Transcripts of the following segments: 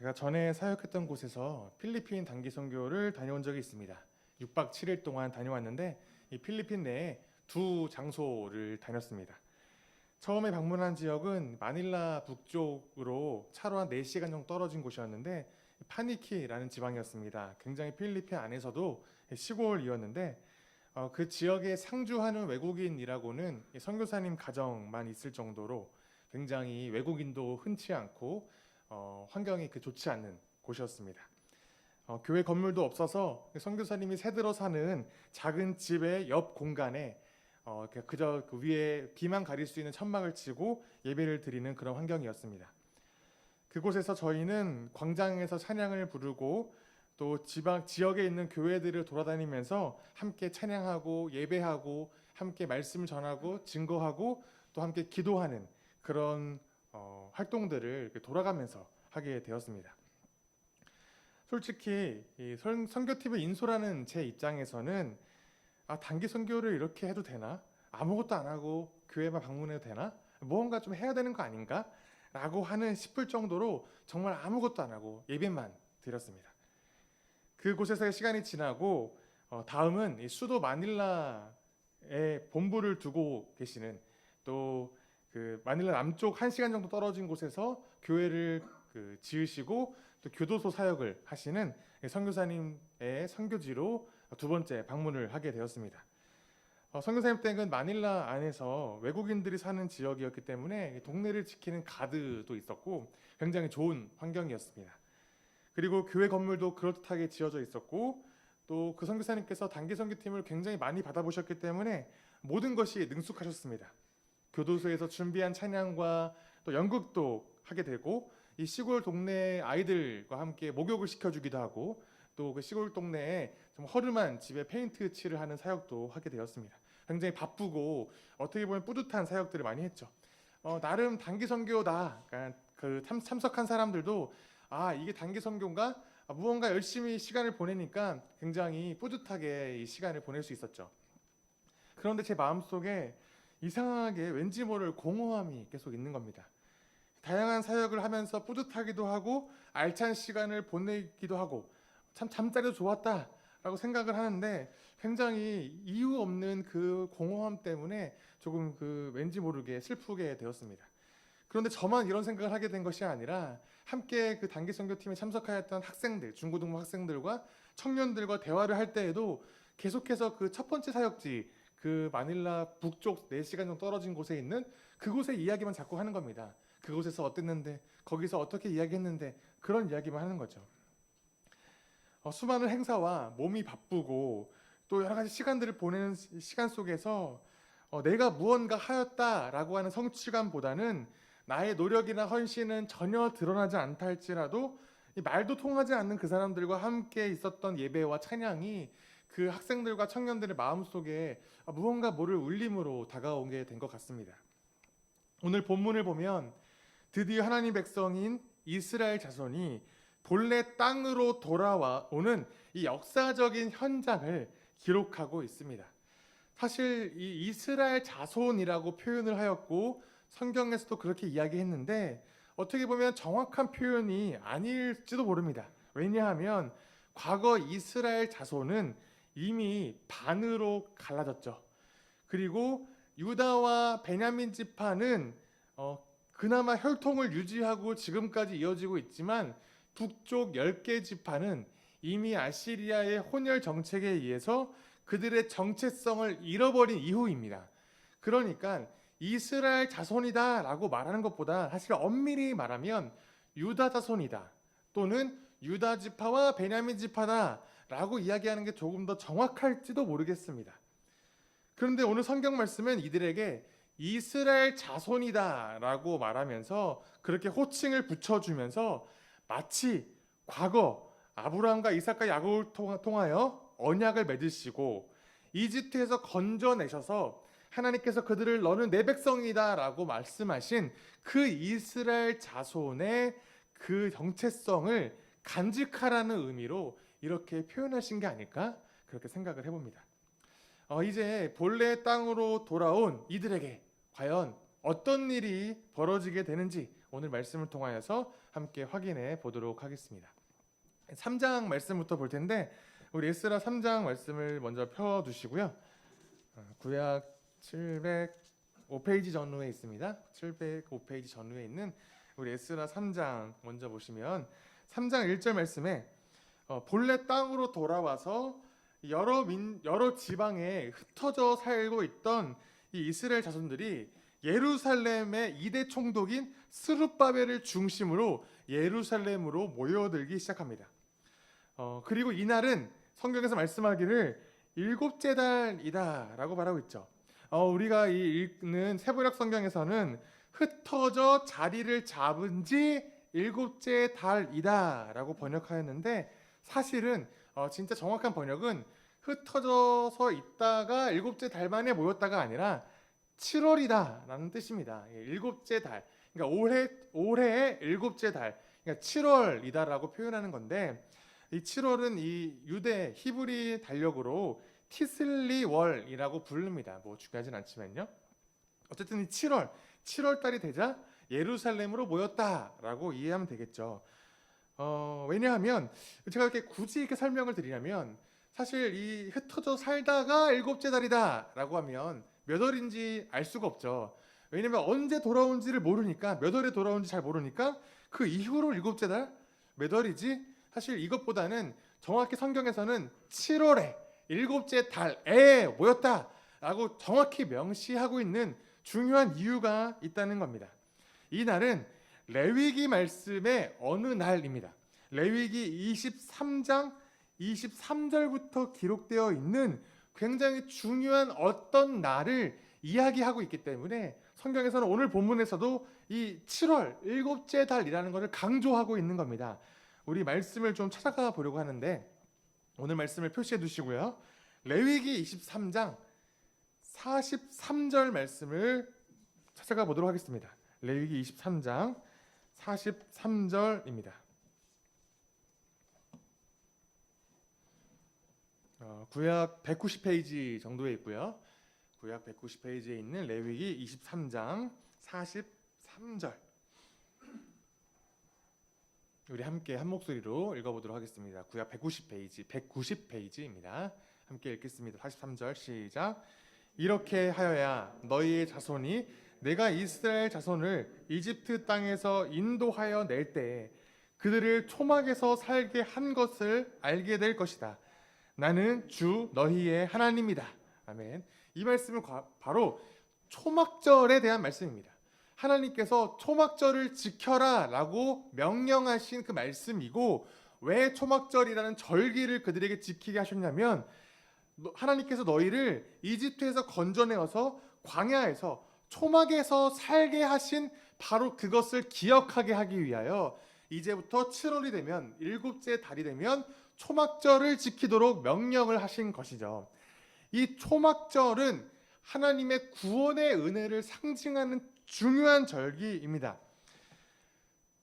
제가 전에 사역했던 곳에서 필리핀 단기 선교를 다녀온 적이 있습니다. 6박 7일 동안 다녀왔는데 이 필리핀 내에 두 장소를 다녔습니다. 처음에 방문한 지역은 마닐라 북쪽으로 차로 한 4시간 정도 떨어진 곳이었는데 파니키라는 지방이었습니다. 굉장히 필리핀 안에서도 시골이었는데 그 지역에 상주하는 외국인이라고는 선교사님 가정만 있을 정도로 굉장히 외국인도 흔치 않고 환경이 좋지 않는 곳이었습니다. 교회 건물도 없어서 선교사님이 새들어 사는 작은 집의 옆 공간에 그저 그 위에 비만 가릴 수 있는 천막을 치고 예배를 드리는 그런 환경이었습니다. 그곳에서 저희는 광장에서 찬양을 부르고 또 지역에 있는 교회들을 돌아다니면서 함께 찬양하고 예배하고 함께 말씀을 전하고 증거하고 또 함께 기도하는 그런 활동들을 돌아가면서 하게 되었습니다. 솔직히 이 선교팀을 인솔하는 제 입장에서는 단기 선교를 이렇게 해도 되나? 아무것도 안 하고 교회만 방문해도 되나? 뭔가 좀 해야 되는 거 아닌가? 라고 싶을 정도로 정말 아무것도 안 하고 예배만 드렸습니다. 그곳에서의 시간이 지나고 다음은 이 수도 마닐라에 본부를 두고 계시는 또 그 마닐라 남쪽 1시간 정도 떨어진 곳에서 교회를 지으시고 또 교도소 사역을 하시는 선교사님의 선교지로 두 번째 방문을 하게 되었습니다. 선교사님 댁은 마닐라 안에서 외국인들이 사는 지역이었기 때문에 동네를 지키는 가드도 있었고 굉장히 좋은 환경이었습니다. 그리고 교회 건물도 그럴듯하게 지어져 있었고 또 그 선교사님께서 단기 선교팀을 굉장히 많이 받아보셨기 때문에 모든 것이 능숙하셨습니다. 교도소에서 준비한 찬양과 또 연극도 하게 되고 이 시골 동네 아이들과 함께 목욕을 시켜주기도 하고 또 그 시골 동네에 좀 허름한 집에 페인트 칠을 하는 사역도 하게 되었습니다. 굉장히 바쁘고 어떻게 보면 뿌듯한 사역들을 많이 했죠. 나름 단기 선교다. 그러니까 참석한 사람들도 이게 단기 선교인가? 무언가 열심히 시간을 보내니까 굉장히 뿌듯하게 이 시간을 보낼 수 있었죠. 그런데 제 마음속에 이상하게 왠지 모를 공허함이 계속 있는 겁니다. 다양한 사역을 하면서 뿌듯하기도 하고 알찬 시간을 보내기도 하고 참 잠자리도 좋았다라고 생각을 하는데 굉장히 이유 없는 그 공허함 때문에 조금 왠지 모르게 슬프게 되었습니다. 그런데 저만 이런 생각을 하게 된 것이 아니라 함께 그 단기 선교팀에 참석하였던 학생들, 중고등부 학생들과 청년들과 대화를 할 때에도 계속해서 그 첫 번째 사역지 그 마닐라 북쪽 4시간 정도 떨어진 곳에 있는 그곳의 이야기만 자꾸 하는 겁니다. 그곳에서 어땠는데 거기서 어떻게 이야기했는데 그런 이야기만 하는 거죠. 수많은 행사와 몸이 바쁘고 또 여러 가지 시간들을 보내는 시간 속에서 내가 무언가 하였다라고 하는 성취감보다는 나의 노력이나 헌신은 전혀 드러나지 않다 할지라도 이 말도 통하지 않는 그 사람들과 함께 있었던 예배와 찬양이 그 학생들과 청년들의 마음속에 무언가 모를 울림으로 다가오게 된 것 같습니다. 오늘 본문을 보면 드디어 하나님 백성인 이스라엘 자손이 본래 땅으로 돌아오는 이 역사적인 현장을 기록하고 있습니다. 사실 이 이스라엘 자손이라고 표현을 하였고 성경에서도 그렇게 이야기했는데 어떻게 보면 정확한 표현이 아닐지도 모릅니다. 왜냐하면 과거 이스라엘 자손은 이미 반으로 갈라졌죠. 그리고 유다와 베냐민 지파는 그나마 혈통을 유지하고 지금까지 이어지고 있지만 북쪽 10개 지파는 이미 아시리아의 혼혈 정책에 의해서 그들의 정체성을 잃어버린 이후입니다. 그러니까 이스라엘 자손이다 라고 말하는 것보다 사실 엄밀히 말하면 유다 자손이다 또는 유다 지파와 베냐민 지파다 라고 이야기하는 게 조금 더 정확할지도 모르겠습니다. 그런데 오늘 성경 말씀은 이들에게 이스라엘 자손이다 라고 말하면서 그렇게 호칭을 붙여주면서 마치 과거 아브라함과 이삭과 야곱을 통하여 언약을 맺으시고 이집트에서 건져내셔서 하나님께서 그들을 너는 내 백성이다 라고 말씀하신 그 이스라엘 자손의 그 정체성을 간직하라는 의미로 이렇게 표현하신 게 아닐까 그렇게 생각을 해봅니다. 이제 본래 땅으로 돌아온 이들에게 과연 어떤 일이 벌어지게 되는지 오늘 말씀을 통하여서 함께 확인해 보도록 하겠습니다. 3장 말씀부터 볼 텐데 우리 에스라 3장 말씀을 먼저 펴두시고요. 구약 705페이지 전후에 있습니다. 705페이지 전후에 있는 우리 에스라 3장 먼저 보시면 3장 1절 말씀에 본래 땅으로 돌아와서 여러 지방에 흩어져 살고 있던 이 이스라엘 자손들이 예루살렘의 2대 총독인 스룹바벨을 중심으로 예루살렘으로 모여들기 시작합니다. 그리고 이날은 성경에서 말씀하기를 일곱째 달이다 라고 말하고 있죠. 우리가 읽는 세번역 성경에서는 흩어져 자리를 잡은 지 일곱째 달이다 라고 번역하였는데 사실은 진짜 정확한 번역은 흩어져서 있다가 일곱째 달 만에 모였다가 아니라 7월이다 라는 뜻입니다. 일곱째 달, 그러니까 올해의 일곱째 달, 그러니까 7월이다 라고 표현하는 건데 이 7월은 이 유대 히브리 달력으로 티슬리월이라고 부릅니다. 뭐 중요하진 않지만요. 어쨌든 이 7월 달이 되자 예루살렘으로 모였다라고 이해하면 되겠죠. 왜냐하면 제가 굳이 이렇게 설명을 드리려면 사실 이 흩어져 살다가 일곱째 달이다라고 하면 몇 월인지 알 수가 없죠. 왜냐하면 언제 돌아온지를 모르니까, 몇 월에 돌아온지 잘 모르니까 그 이후로 일곱째 달 몇 월이지? 사실 이것보다는 정확히 성경에서는 7월에 일곱째 달에 모였다라고 정확히 명시하고 있는 중요한 이유가 있다는 겁니다. 이 날은 레위기 말씀의 어느 날입니다. 레위기 23장 23절부터 기록되어 있는 굉장히 중요한 어떤 날을 이야기하고 있기 때문에 성경에서는 오늘 본문에서도 이 7월 일곱째 달이라는 것을 강조하고 있는 겁니다. 우리 말씀을 좀 찾아가 보려고 하는데 오늘 말씀을 표시해 두시고요. 레위기 23장 43절 말씀을 찾아가 보도록 하겠습니다. 레위기 23장 43절입니다. 구약 190페이지 정도에 있고요. 구약 190페이지에 있는 레위기 23장 43절 우리 함께 한 목소리로 읽어보도록 하겠습니다. 구약 190페이지입니다. 함께 읽겠습니다. 43절 시작. 이렇게 하여야 너희의 자손이 내가 이스라엘 자손을 이집트 땅에서 인도하여 낼 때에 그들을 초막에서 살게 한 것을 알게 될 것이다. 나는 주 너희의 하나님이다. 아멘. 이 말씀은 바로 초막절에 대한 말씀입니다. 하나님께서 초막절을 지켜라 라고 명령하신 그 말씀이고, 왜 초막절이라는 절기를 그들에게 지키게 하셨냐면 하나님께서 너희를 이집트에서 건져내어서 광야에서 초막에서 살게 하신 바로 그것을 기억하게 하기 위하여 이제부터 7월이 되면 일곱째 달이 되면 초막절을 지키도록 명령을 하신 것이죠. 이 초막절은 하나님의 구원의 은혜를 상징하는 중요한 절기입니다.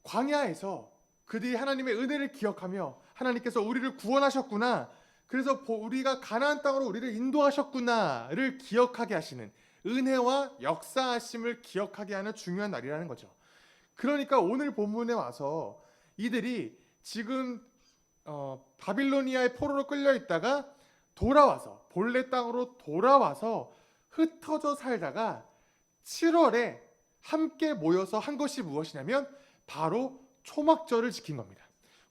광야에서 그들이 하나님의 은혜를 기억하며 하나님께서 우리를 구원하셨구나, 그래서 우리가 가나안 땅으로 우리를 인도하셨구나를 기억하게 하시는, 은혜와 역사하심을 기억하게 하는 중요한 날이라는 거죠. 그러니까 오늘 본문에 와서 이들이 지금 바빌로니아의 포로로 끌려 있다가 돌아와서 본래 땅으로 돌아와서 흩어져 살다가 7월에 함께 모여서 한 것이 무엇이냐면 바로 초막절을 지킨 겁니다.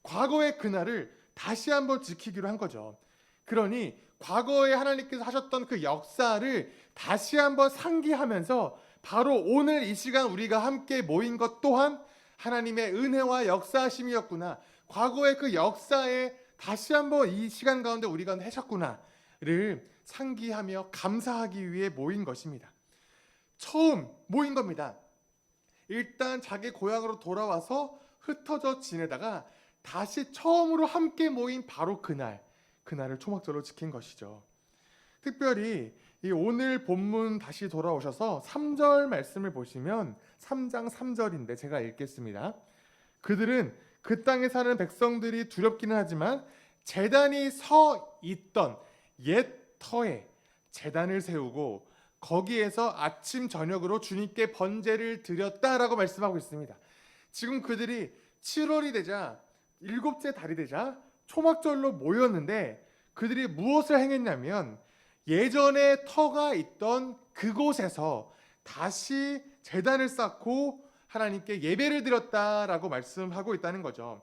과거의 그날을 다시 한번 지키기로 한 거죠. 그러니 과거에 하나님께서 하셨던 그 역사를 다시 한번 상기하면서 바로 오늘 이 시간 우리가 함께 모인 것 또한 하나님의 은혜와 역사하심이었구나, 과거의 그 역사에 다시 한번 이 시간 가운데 우리가 하셨구나를 상기하며 감사하기 위해 모인 것입니다. 처음 모인 겁니다. 일단 자기 고향으로 돌아와서 흩어져 지내다가 다시 처음으로 함께 모인 바로 그날을 초막절로 지킨 것이죠. 특별히 이 오늘 본문 다시 돌아오셔서 3절 말씀을 보시면 3장 3절인데 제가 읽겠습니다. 그들은 그 땅에 사는 백성들이 두렵기는 하지만 제단이 서 있던 옛 터에 제단을 세우고 거기에서 아침 저녁으로 주님께 번제를 드렸다라고 말씀하고 있습니다. 지금 그들이 7월이 되자, 일곱째 달이 되자 초막절로 모였는데 그들이 무엇을 행했냐면 예전에 터가 있던 그곳에서 다시 제단을 쌓고 하나님께 예배를 드렸다라고 말씀하고 있다는 거죠.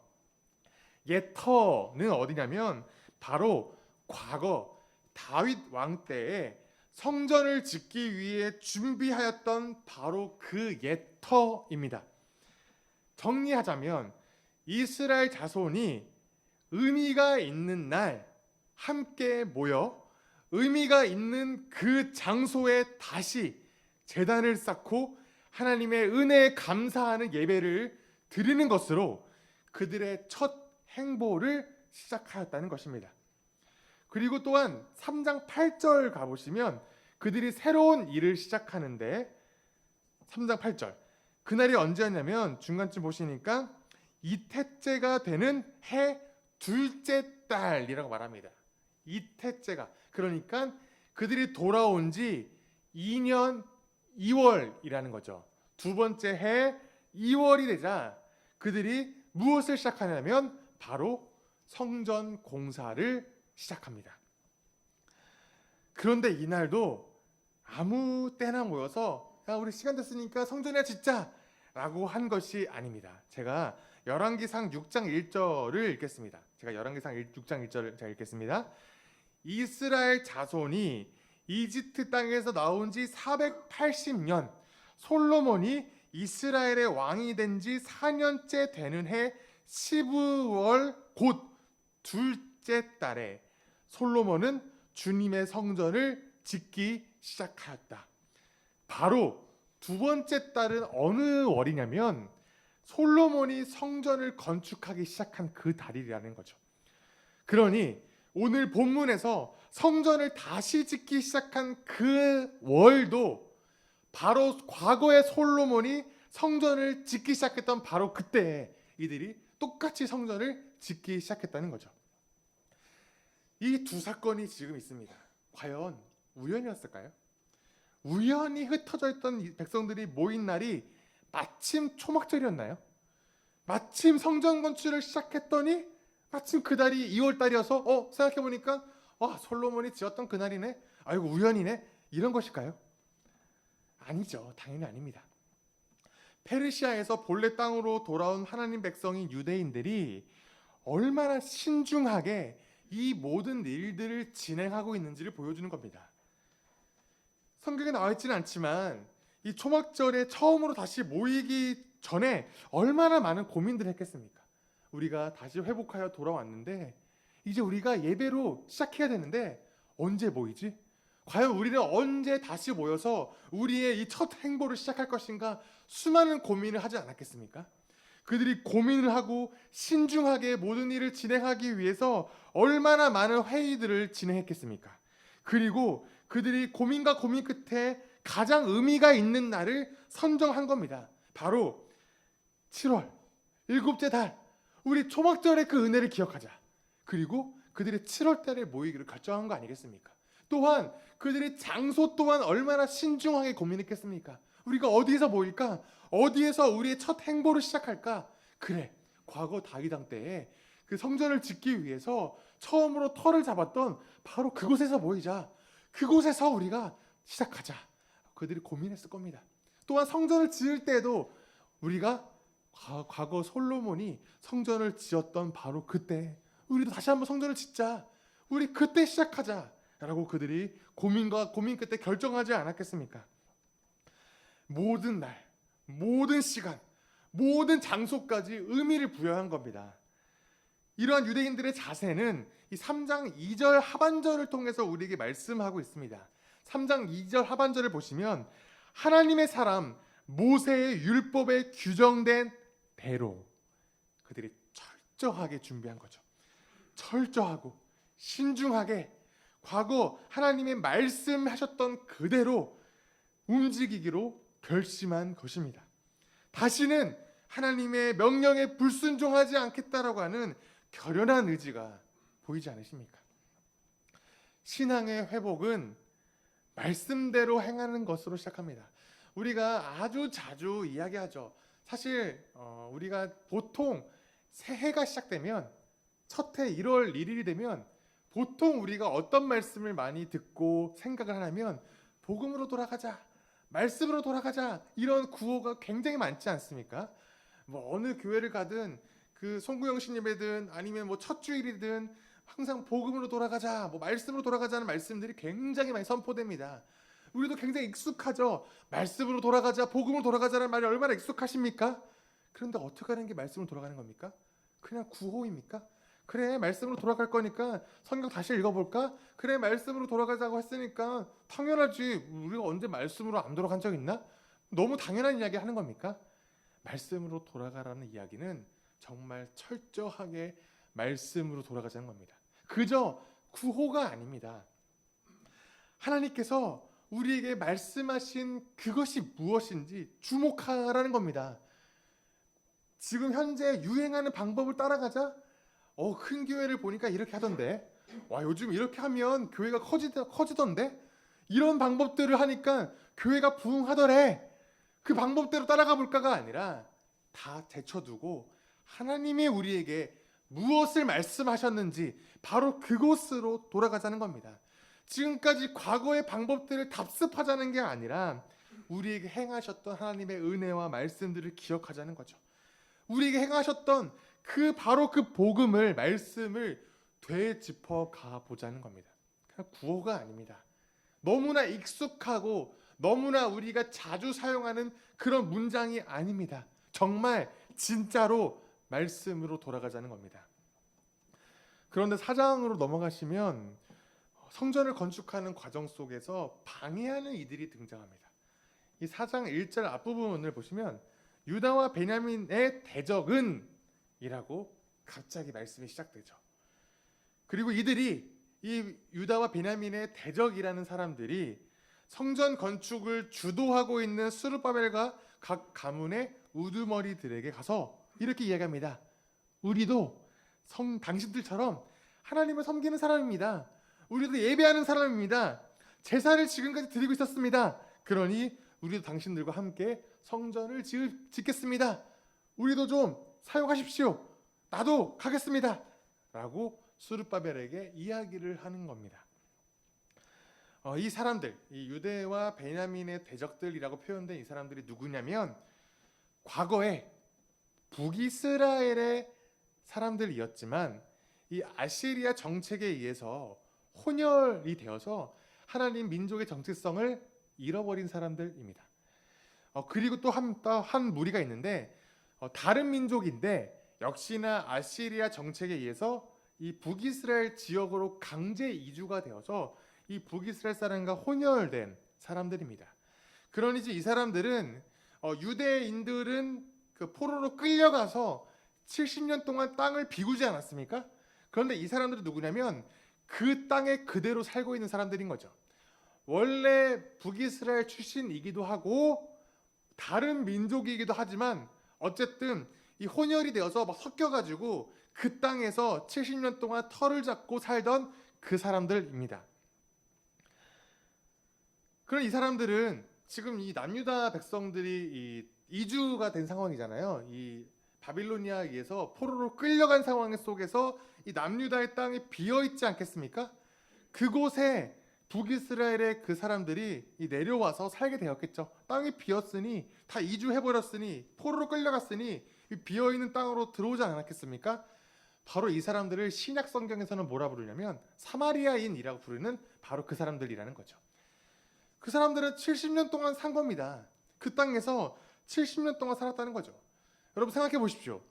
옛 터는 어디냐면 바로 과거 다윗 왕 때에 성전을 짓기 위해 준비하였던 바로 그 옛 터입니다. 정리하자면 이스라엘 자손이 의미가 있는 날 함께 모여 의미가 있는 그 장소에 다시 제단을 쌓고 하나님의 은혜에 감사하는 예배를 드리는 것으로 그들의 첫 행보를 시작하였다는 것입니다. 그리고 또한 3장 8절 가보시면 그들이 새로운 일을 시작하는데 3장 8절 그날이 언제였냐면 중간쯤 보시니까 이태째가 되는 해 둘째 달이라고 말합니다. 이태째가 그러니까 그들이 돌아온 지 2년 2월이라는 거죠. 두 번째 해 2월이 되자 그들이 무엇을 시작하냐면 바로 성전 공사를 시작합니다. 그런데 이날도 아무 때나 모여서 야, 우리 시간 됐으니까 성전이나 짓자 라고 한 것이 아닙니다. 제가 열왕기상 6장 1절을 읽겠습니다. 제가 열왕기상 6장 1절을 제가 읽겠습니다. 이스라엘 자손이 이집트 땅에서 나온 지 480년 솔로몬이 이스라엘의 왕이 된 지 4년째 되는 해 12월 곧 둘째 달에 솔로몬은 주님의 성전을 짓기 시작하였다. 바로 두 번째 달은 어느 월이냐면 솔로몬이 성전을 건축하기 시작한 그 달이라는 거죠. 그러니 오늘 본문에서 성전을 다시 짓기 시작한 그 월도 바로 과거의 솔로몬이 성전을 짓기 시작했던 바로 그때 이들이 똑같이 성전을 짓기 시작했다는 거죠. 이 두 사건이 지금 있습니다. 과연 우연이었을까요? 우연히 흩어져 있던 백성들이 모인 날이 마침 초막절이었나요? 마침 성전 건축을 시작했더니 마침 그 달이 2월 달이어서 생각해보니까 솔로몬이 지었던 그 날이네. 아이고 우연이네. 이런 것일까요? 아니죠. 당연히 아닙니다. 페르시아에서 본래 땅으로 돌아온 하나님 백성인 유대인들이 얼마나 신중하게 이 모든 일들을 진행하고 있는지를 보여주는 겁니다. 성경에 나와 있지는 않지만 이 초막절에 처음으로 다시 모이기 전에 얼마나 많은 고민들을 했겠습니까? 우리가 다시 회복하여 돌아왔는데 이제 우리가 예배로 시작해야 되는데 언제 모이지? 과연 우리는 언제 다시 모여서 우리의 이 첫 행보를 시작할 것인가? 수많은 고민을 하지 않았겠습니까? 그들이 고민을 하고 신중하게 모든 일을 진행하기 위해서 얼마나 많은 회의들을 진행했겠습니까? 그리고 그들이 고민과 고민 끝에 가장 의미가 있는 날을 선정한 겁니다. 바로 7월 일곱째 달 우리 초막절의 그 은혜를 기억하자. 그리고 그들이 7월 달에 모이기를 결정한 거 아니겠습니까? 또한 그들의 장소 또한 얼마나 신중하게 고민했겠습니까? 우리가 어디에서 모일까? 어디에서 우리의 첫 행보를 시작할까? 그래, 과거 다윗 왕 때에 그 성전을 짓기 위해서 처음으로 터를 잡았던 바로 그곳에서 모이자. 그곳에서 우리가 시작하자. 그들이 고민했을 겁니다. 또한 성전을 지을 때도 우리가 과거 솔로몬이 성전을 지었던 바로 그때 우리도 다시 한번 성전을 짓자. 우리 그때 시작하자. 라고 그들이 고민과 고민 끝에 결정하지 않았겠습니까? 모든 날, 모든 시간, 모든 장소까지 의미를 부여한 겁니다. 이러한 유대인들의 자세는 이 3장 2절 하반절을 통해서 우리에게 말씀하고 있습니다. 3장 2절 하반절을 보시면 하나님의 사람 모세의 율법에 규정된 대로 그들이 철저하게 준비한 거죠. 철저하고 신중하게 과거 하나님의 말씀하셨던 그대로 움직이기로 결심한 것입니다. 다시는 하나님의 명령에 불순종하지 않겠다라고 하는 결연한 의지가 보이지 않으십니까? 신앙의 회복은 말씀대로 행하는 것으로 시작합니다. 우리가 아주 자주 이야기하죠. 사실 우리가 보통 새해가 시작되면 첫 해 1월 1일이 되면 보통 우리가 어떤 말씀을 많이 듣고 생각을 하냐면 복음으로 돌아가자, 말씀으로 돌아가자, 이런 구호가 굉장히 많지 않습니까? 뭐 어느 교회를 가든 그 송구영 신예배든 아니면 뭐 첫 주일이든 항상 복음으로 돌아가자, 뭐 말씀으로 돌아가자는 말씀들이 굉장히 많이 선포됩니다. 우리도 굉장히 익숙하죠. 말씀으로 돌아가자, 복음으로 돌아가자는 말이 얼마나 익숙하십니까? 그런데 어떻게 하는 게 말씀으로 돌아가는 겁니까? 그냥 구호입니까? 그래, 말씀으로 돌아갈 거니까 성경 다시 읽어볼까? 그래, 말씀으로 돌아가자고 했으니까 당연하지. 우리가 언제 말씀으로 안 돌아간 적 있나? 너무 당연한 이야기 하는 겁니까? 말씀으로 돌아가라는 이야기는 정말 철저하게 말씀으로 돌아가자는 겁니다. 그저 구호가 아닙니다. 하나님께서 우리에게 말씀하신 그것이 무엇인지 주목하라는 겁니다. 지금 현재 유행하는 방법을 따라가자? 큰 교회를 보니까 이렇게 하던데, 와, 요즘 이렇게 하면 교회가 커지던데? 이런 방법들을 하니까 교회가 부흥하더래. 그 방법대로 따라가 볼까가 아니라 다 제쳐두고 하나님이 우리에게 무엇을 말씀하셨는지 바로 그곳으로 돌아가자는 겁니다. 지금까지 과거의 방법들을 답습하자는 게 아니라 우리에게 행하셨던 하나님의 은혜와 말씀들을 기억하자는 거죠. 우리에게 행하셨던 바로 그 복음을, 말씀을 되짚어 가 보자는 겁니다. 그냥 구호가 아닙니다. 너무나 익숙하고 너무나 우리가 자주 사용하는 그런 문장이 아닙니다. 정말 진짜로 말씀으로 돌아가자는 겁니다. 그런데 4장으로 넘어가시면 성전을 건축하는 과정 속에서 방해하는 이들이 등장합니다. 이 4장 1절 앞부분을 보시면 유다와 베냐민의 대적은 이라고 갑자기 말씀이 시작되죠. 그리고 이들이, 이 유다와 베냐민의 대적이라는 사람들이 성전 건축을 주도하고 있는 스룹바벨과 각 가문의 우두머리들에게 가서 이렇게 이야기합니다. 우리도 당신들처럼 하나님을 섬기는 사람입니다. 우리도 예배하는 사람입니다. 제사를 지금까지 드리고 있었습니다. 그러니 우리도 당신들과 함께 성전을 짓겠습니다. 우리도 좀 사용하십시오. 나도 가겠습니다. 라고 스룹바벨에게 이야기를 하는 겁니다. 이 사람들, 이 유대와 베냐민의 대적들이라고 표현된 이 사람들이 누구냐면 과거에 북이스라엘의 사람들이었지만 이 아시리아 정책에 의해서 혼혈이 되어서 하나님 민족의 정체성을 잃어버린 사람들입니다. 그리고 또 한 무리가 있는데 다른 민족인데 역시나 아시리아 정책에 의해서 이 북이스라엘 지역으로 강제 이주가 되어서 이 북이스라엘 사람과 혼혈된 사람들입니다. 그러니 이 사람들은 유대인들은 그 포로로 끌려가서 70년 동안 땅을 비우지 않았습니까? 그런데 이 사람들은 누구냐면 그 땅에 그대로 살고 있는 사람들인 거죠. 원래 북이스라엘 출신이기도 하고 다른 민족이기도 하지만 어쨌든 이 혼혈이 되어서 막 섞여가지고 그 땅에서 70년 동안 터를 잡고 살던 그 사람들입니다. 그런 이 사람들은 지금 이 남유다 백성들이 이주가 된 상황이잖아요. 이 바빌로니아에 의해서 포로로 끌려간 상황 속에서 이 남유다의 땅이 비어 있지 않겠습니까? 그곳에 북이스라엘의 그 사람들이 내려와서 살게 되었겠죠. 땅이 비었으니 다 이주해버렸으니 포로로 끌려갔으니 비어 있는 땅으로 들어오지 않았겠습니까? 바로 이 사람들을 신약 성경에서는 뭐라 부르냐면 사마리아인이라고 부르는 바로 그 사람들이라는 거죠. 그 사람들은 70년 동안 산 겁니다. 그 땅에서 70년 동안 살았다는 거죠. 여러분 생각해 보십시오.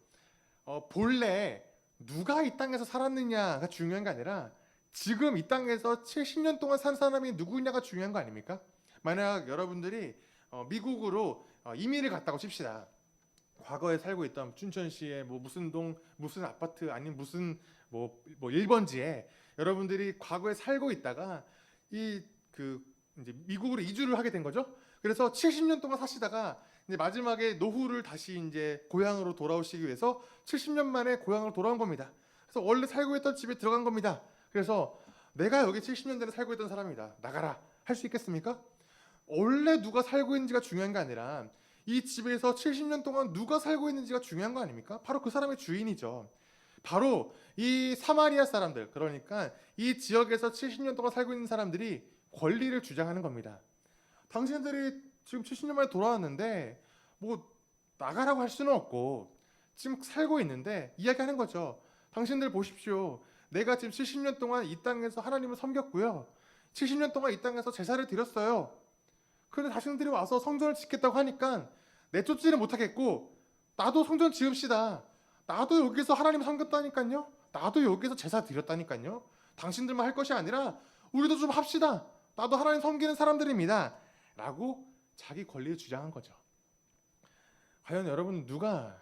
본래 누가 이 땅에서 살았느냐가 중요한 게 아니라 지금 이 땅에서 70년 동안 산 사람이 누구냐가 중요한 거 아닙니까? 만약 여러분들이 미국으로 이민을 갔다고 칩시다. 과거에 살고 있던 춘천시의 무슨 동, 무슨 아파트 아니면 무슨 뭐 1번지에 여러분들이 과거에 살고 있다가 이제 미국으로 이주를 하게 된 거죠. 그래서 70년 동안 사시다가 이제 마지막에 노후를 다시 이제 고향으로 돌아오시기 위해서 70년 만에 고향으로 돌아온 겁니다. 그래서 원래 살고 있던 집에 들어간 겁니다. 그래서 내가 여기 70년 전에 살고 있던 사람이다. 나가라. 할 수 있겠습니까? 원래 누가 살고 있는지가 중요한 게 아니라 이 집에서 70년 동안 누가 살고 있는지가 중요한 거 아닙니까? 바로 그 사람의 주인이죠. 바로 이 사마리아 사람들, 그러니까 이 지역에서 70년 동안 살고 있는 사람들이 권리를 주장하는 겁니다. 당신들이 지금 70년 만에 돌아왔는데 뭐 나가라고 할 수는 없고 지금 살고 있는데 이야기하는 거죠. 당신들 보십시오. 내가 지금 70년 동안 이 땅에서 하나님을 섬겼고요. 70년 동안 이 땅에서 제사를 드렸어요. 그런데 당신들이 와서 성전을 짓겠다고 하니까 내쫓지는 못하겠고 나도 성전 지읍시다. 나도 여기서 하나님 섬겼다니까요. 나도 여기서 제사 드렸다니까요. 당신들만 할 것이 아니라 우리도 좀 합시다. 나도 하나님 섬기는 사람들입니다. 라고 자기 권리를 주장한 거죠. 과연 여러분 누가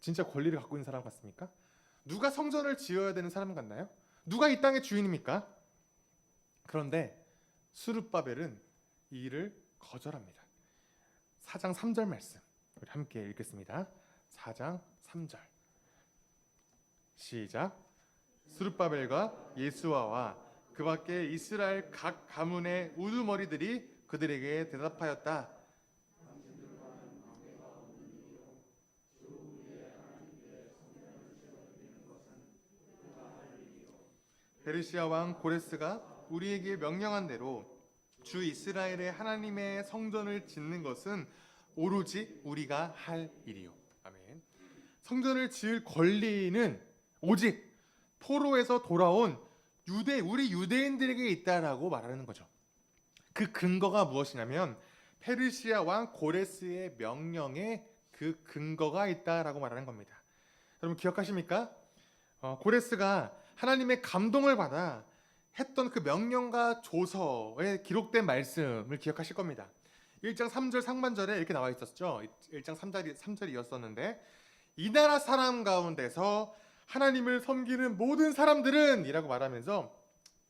진짜 권리를 갖고 있는 사람 같습니까? 누가 성전을 지어야 되는 사람 같나요? 누가 이 땅의 주인입니까? 그런데 스룹바벨은 이 일을 거절합니다. 4장 3절 말씀 우리 함께 읽겠습니다. 4장 3절 시작. 스룹바벨과 예수아와 그 밖에 이스라엘 각 가문의 우두머리들이 그들에게 대답하였다. 페르시아 왕 고레스가 우리에게 명령한 대로 주 이스라엘의 하나님의 성전을 짓는 것은 오로지 우리가 할 일이요. 아멘. 성전을 지을 권리는 오직 포로에서 돌아온 우리 유대인들에게 있다라고 말하는 거죠. 그 근거가 무엇이냐면 페르시아 왕 고레스의 명령에 그 근거가 있다라고 말하는 겁니다. 여러분 기억하십니까? 고레스가 하나님의 감동을 받아 했던 그 명령과 조서에 기록된 말씀을 기억하실 겁니다. 1장 3절 상반절에 이렇게 나와 있었죠. 1장 3절이었었는데 이 나라 사람 가운데서 하나님을 섬기는 모든 사람들은 이라고 말하면서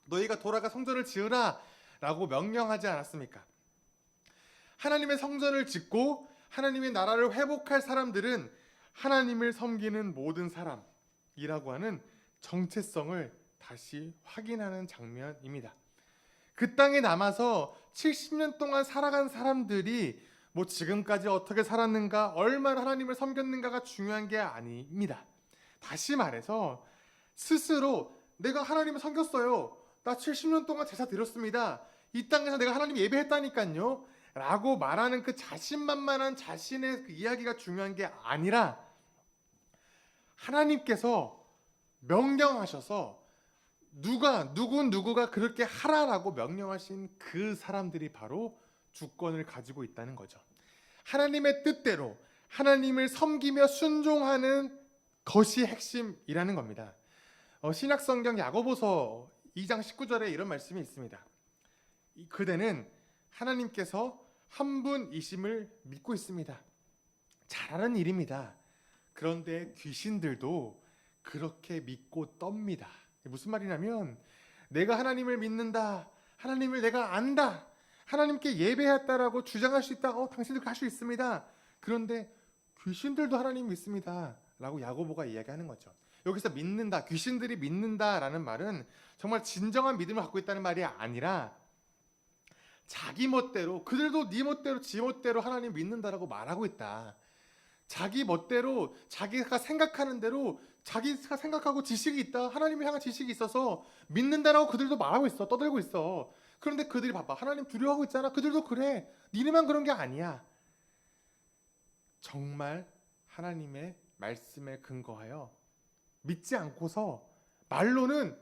너희가 돌아가 성전을 지으라 라고 명령하지 않았습니까? 하나님의 성전을 짓고 하나님의 나라를 회복할 사람들은 하나님을 섬기는 모든 사람이라고 하는 정체성을 다시 확인하는 장면입니다. 그 땅에 남아서 70년 동안 살아간 사람들이 뭐 지금까지 어떻게 살았는가, 얼마나 하나님을 섬겼는가가 중요한 게 아닙니다. 다시 말해서 스스로 내가 하나님을 섬겼어요. 나 70년 동안 제사 드렸습니다. 이 땅에서 내가 하나님 예배했다니까요. 라고 말하는 그 자신만만한 자신의 그 이야기가 중요한 게 아니라 하나님께서 명령하셔서 누구가 그렇게 하라라고 명령하신 그 사람들이 바로 주권을 가지고 있다는 거죠. 하나님의 뜻대로 하나님을 섬기며 순종하는 것이 핵심이라는 겁니다. 신약성경 야고보서 2장 19절에 이런 말씀이 있습니다. 그대는 하나님께서 한 분이심을 믿고 있습니다. 잘하는 일입니다. 그런데 귀신들도 그렇게 믿고 떱니다. 무슨 말이냐면 내가 하나님을 믿는다, 하나님을 내가 안다, 하나님께 예배했다라고 주장할 수 있다. 당신들 할 수 있습니다. 그런데 귀신들도 하나님 믿습니다 라고 야고보가 이야기하는 거죠. 여기서 믿는다, 귀신들이 믿는다라는 말은 정말 진정한 믿음을 갖고 있다는 말이 아니라 자기 멋대로, 그들도 네 멋대로 지 멋대로 하나님 믿는다라고 말하고 있다. 자기 멋대로 자기가 생각하는 대로 자기가 생각하고 지식이 있다, 하나님을 향한 지식이 있어서 믿는다라고 그들도 말하고 있어, 떠들고 있어. 그런데 그들이 봐봐, 하나님 두려워하고 있잖아. 그들도 그래. 니네만 그런 게 아니야. 정말 하나님의 말씀에 근거하여 믿지 않고서 말로는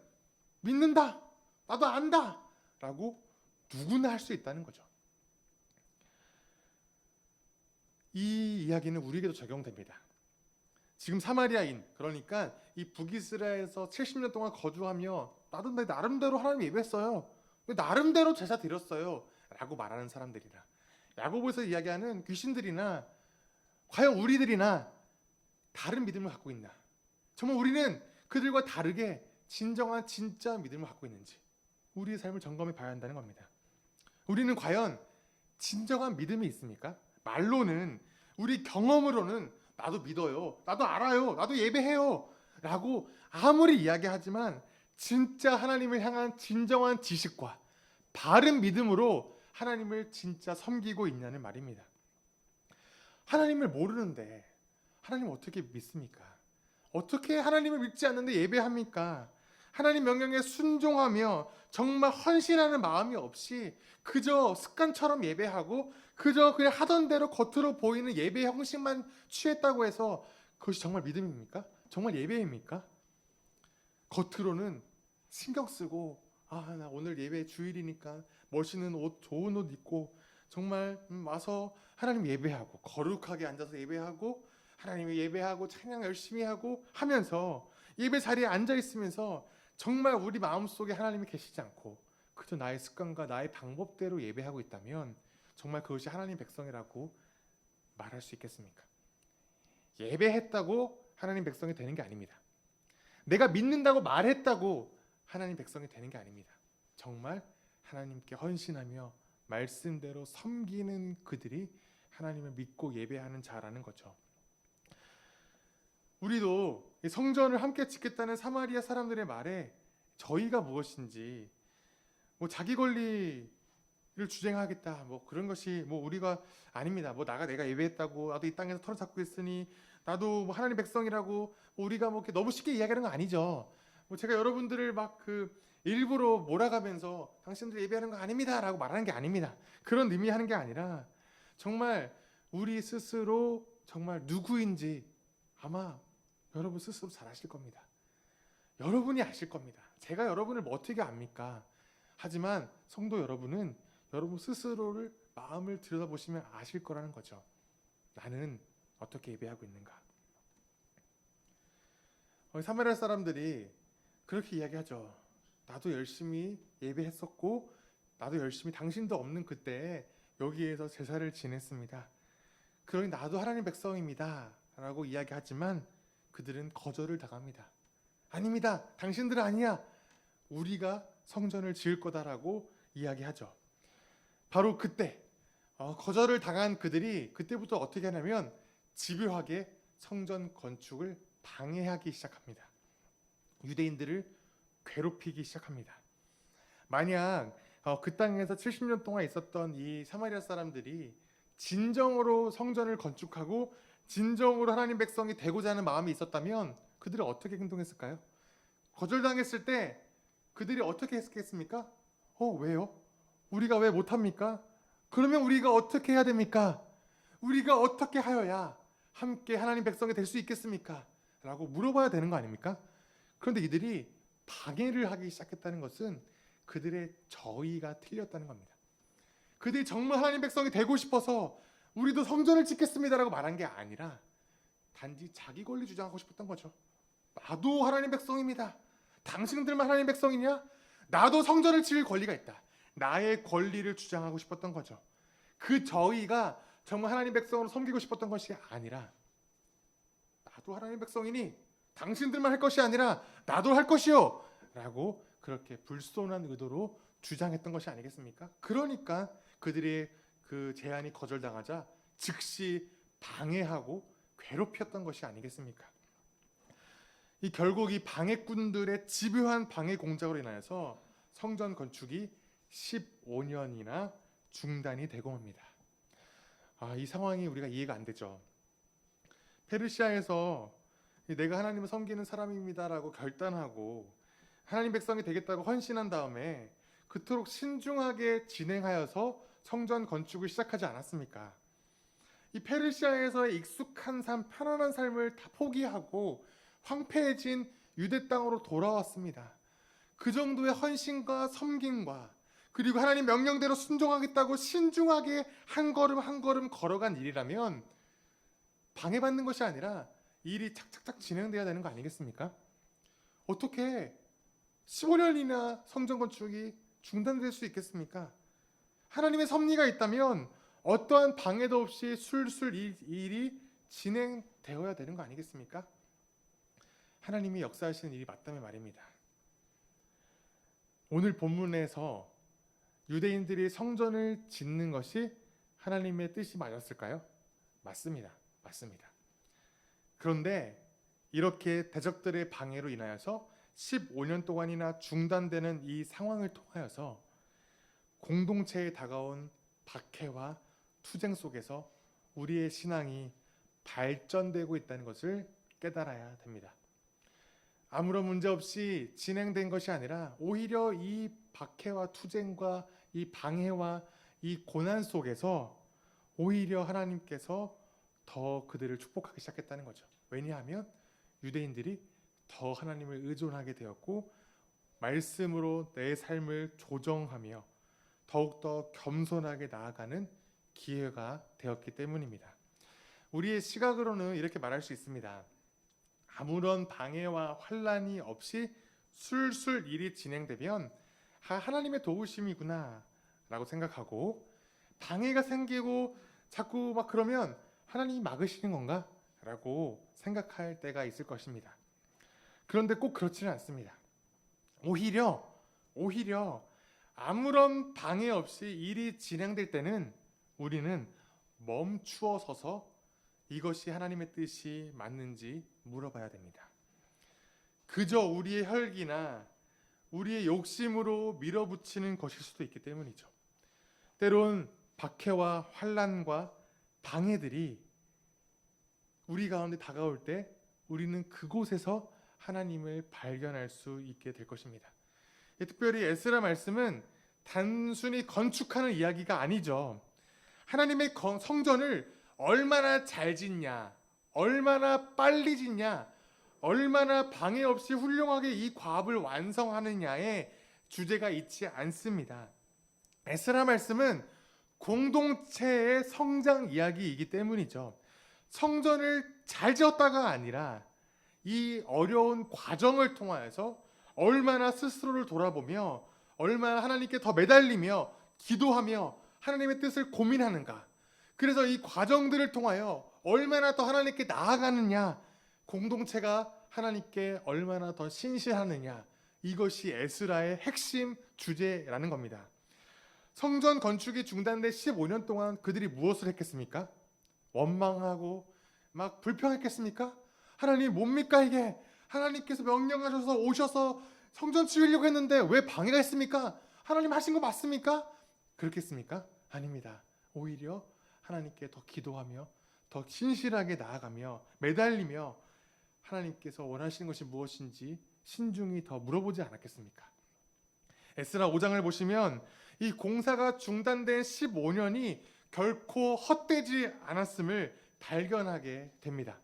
믿는다, 나도 안다 라고 누구나 할 수 있다는 거죠. 이 이야기는 우리에게도 적용됩니다. 지금 사마리아인, 그러니까 이 북이스라엘에서 70년 동안 거주하며 나도 내 나름대로 하나님 예배했어요, 나름대로 제사 드렸어요 라고 말하는 사람들이나 야고보에서 이야기하는 귀신들이나 과연 우리들이나 다른 믿음을 갖고 있나, 정말 우리는 그들과 다르게 진정한 진짜 믿음을 갖고 있는지 우리의 삶을 점검해 봐야 한다는 겁니다. 우리는 과연 진정한 믿음이 있습니까? 말로는, 우리 경험으로는 나도 믿어요, 나도 알아요, 나도 예배해요 라고 아무리 이야기하지만 진짜 하나님을 향한 진정한 지식과 바른 믿음으로 하나님을 진짜 섬기고 있냐는 말입니다. 하나님을 모르는데 하나님 어떻게 믿습니까? 어떻게 하나님을 믿지 않는데 예배합니까? 하나님 명령에 순종하며 정말 헌신하는 마음이 없이 그저 습관처럼 예배하고 그저 그냥 하던 대로 겉으로 보이는 예배 형식만 취했다고 해서 그것이 정말 믿음입니까? 정말 예배입니까? 겉으로는 신경 쓰고 나 오늘 예배 주일이니까 멋있는 옷, 좋은 옷 입고 정말 와서 하나님 예배하고 거룩하게 앉아서 예배하고 하나님을 예배하고 찬양 열심히 하고 하면서 예배 자리에 앉아 있으면서 정말 우리 마음속에 하나님이 계시지 않고 그저 나의 습관과 나의 방법대로 예배하고 있다면 정말 그것이 하나님 백성이라고 말할 수 있겠습니까? 예배했다고 하나님 백성이 되는 게 아닙니다. 내가 믿는다고 말했다고 하나님 백성이 되는 게 아닙니다. 정말 하나님께 헌신하며 말씀대로 섬기는 그들이 하나님을 믿고 예배하는 자라는 거죠. 우리도 성전을 함께 짓겠다는 사마리아 사람들의 말에 저희가 무엇인지 자기 권리를 주장하겠다 그런 것이 우리가 아닙니다. 내가 예배했다고 나도 이 땅에서 털을 잡고 있으니 나도 하나님 백성이라고 우리가 이렇게 너무 쉽게 이야기하는 거 아니죠. 제가 여러분들을 일부러 몰아가면서 당신들 예배하는 거 아닙니다라고 말하는 게 아닙니다. 그런 의미하는 게 아니라 정말 우리 스스로 정말 누구인지 아마 여러분 스스로 잘 아실 겁니다. 여러분이 아실 겁니다. 제가 여러분을 어떻게 압니까? 하지만 성도 여러분은 여러분 스스로를 마음을 들여다보시면 아실 거라는 거죠. 나는 어떻게 예배하고 있는가? 사마리아 사람들이 그렇게 이야기하죠. 나도 열심히 예배했었고 나도 열심히 당신도 없는 그때 여기에서 제사를 지냈습니다. 그러니 나도 하나님 백성입니다 라고 이야기하지만 그들은 거절을 당합니다. 아닙니다. 당신들은 아니야. 우리가 성전을 지을 거다라고 이야기하죠. 바로 그때 거절을 당한 그들이 그때부터 어떻게 하냐면 집요하게 성전 건축을 방해하기 시작합니다. 유대인들을 괴롭히기 시작합니다. 만약 그 땅에서 70년 동안 있었던 이 사마리아 사람들이 진정으로 성전을 건축하고 진정으로 하나님 백성이 되고자 하는 마음이 있었다면 그들은 어떻게 행동했을까요? 거절당했을 때 그들이 어떻게 했겠습니까? 왜요? 우리가 왜 못합니까? 그러면 우리가 어떻게 해야 됩니까? 우리가 어떻게 하여야 함께 하나님 백성이 될 수 있겠습니까? 라고 물어봐야 되는 거 아닙니까? 그런데 이들이 방해를 하기 시작했다는 것은 그들의 저의가 틀렸다는 겁니다. 그들이 정말 하나님 백성이 되고 싶어서 우리도 성전을 짓겠습니다라고 말한 게 아니라 단지 자기 권리 주장하고 싶었던 거죠. 나도 하나님 백성입니다. 당신들만 하나님 백성이냐? 나도 성전을 지을 권리가 있다. 나의 권리를 주장하고 싶었던 거죠. 그 저희가 정말 하나님 백성으로 섬기고 싶었던 것이 아니라 나도 하나님 백성이니 당신들만 할 것이 아니라 나도 할 것이요 라고 그렇게 불손한 의도로 주장했던 것이 아니겠습니까? 그러니까 그들의 그 제안이 거절당하자 즉시 방해하고 괴롭혔던 것이 아니겠습니까? 결국 이 방해꾼들의 집요한 방해 공작으로 인하여서 성전 건축이 15년이나 중단이 되고 옵니다. 이 상황이 우리가 이해가 안 되죠. 페르시아에서 내가 하나님을 섬기는 사람입니다라고 결단하고 하나님 백성이 되겠다고 헌신한 다음에 그토록 신중하게 진행하여서 성전 건축을 시작하지 않았습니까? 이 페르시아에서의 익숙한 삶, 편안한 삶을 다 포기하고 황폐해진 유대 땅으로 돌아왔습니다. 그 정도의 헌신과 섬김과 그리고 하나님 명령대로 순종하겠다고 신중하게 한 걸음 한 걸음 걸어간 일이라면 방해받는 것이 아니라 일이 착착착 진행돼야 되는 거 아니겠습니까? 어떻게 15년이나 성전 건축이 중단될 수 있겠습니까? 하나님의 섭리가 있다면 어떠한 방해도 없이 술술 일이 진행되어야 되는 거 아니겠습니까? 하나님이 역사하시는 일이 맞다면 말입니다. 오늘 본문에서 유대인들이 성전을 짓는 것이 하나님의 뜻이 맞았을까요? 맞습니다. 맞습니다. 그런데 이렇게 대적들의 방해로 인하여서 15년 동안이나 중단되는 이 상황을 통하여서 공동체에 다가온 박해와 투쟁 속에서 우리의 신앙이 발전되고 있다는 것을 깨달아야 됩니다. 아무런 문제 없이 진행된 것이 아니라 오히려 이 박해와 투쟁과 이 방해와 이 고난 속에서 오히려 하나님께서 더 그들을 축복하기 시작했다는 거죠. 왜냐하면 유대인들이 더 하나님을 의존하게 되었고 말씀으로 내 삶을 조정하며 더욱더 겸손하게 나아가는 기회가 되었기 때문입니다. 우리의 시각으로는 이렇게 말할 수 있습니다. 아무런 방해와 환란이 없이 술술 일이 진행되면 하나님의 도우심이구나 라고 생각하고, 방해가 생기고 자꾸 막 그러면 하나님이 막으시는 건가? 라고 생각할 때가 있을 것입니다. 그런데 꼭 그렇지는 않습니다. 오히려 아무런 방해 없이 일이 진행될 때는 우리는 멈추어 서서 이것이 하나님의 뜻이 맞는지 물어봐야 됩니다. 그저 우리의 혈기나 우리의 욕심으로 밀어붙이는 것일 수도 있기 때문이죠. 때론 박해와 환난과 방해들이 우리 가운데 다가올 때 우리는 그곳에서 하나님을 발견할 수 있게 될 것입니다. 특별히 에스라 말씀은 단순히 건축하는 이야기가 아니죠. 하나님의 성전을 얼마나 잘 짓냐, 얼마나 빨리 짓냐, 얼마나 방해 없이 훌륭하게 이 과업을 완성하느냐에 주제가 있지 않습니다. 에스라 말씀은 공동체의 성장 이야기이기 때문이죠. 성전을 잘 지었다가 아니라 이 어려운 과정을 통하여서 얼마나 스스로를 돌아보며 얼마나 하나님께 더 매달리며 기도하며 하나님의 뜻을 고민하는가, 그래서 이 과정들을 통하여 얼마나 더 하나님께 나아가느냐, 공동체가 하나님께 얼마나 더 신실하느냐, 이것이 에스라의 핵심 주제라는 겁니다. 성전 건축이 중단된 15년 동안 그들이 무엇을 했겠습니까? 원망하고 막 불평했겠습니까? 하나님 뭡니까 이게? 하나님께서 명령하셔서 오셔서 성전 치우려고 했는데 왜 방해가 있습니까? 하나님 하신 거 맞습니까? 그렇겠습니까? 아닙니다. 오히려 하나님께 더 기도하며 더 신실하게 나아가며 매달리며 하나님께서 원하시는 것이 무엇인지 신중히 더 물어보지 않았겠습니까? 에스라 5장을 보시면 이 공사가 중단된 15년이 결코 헛되지 않았음을 발견하게 됩니다.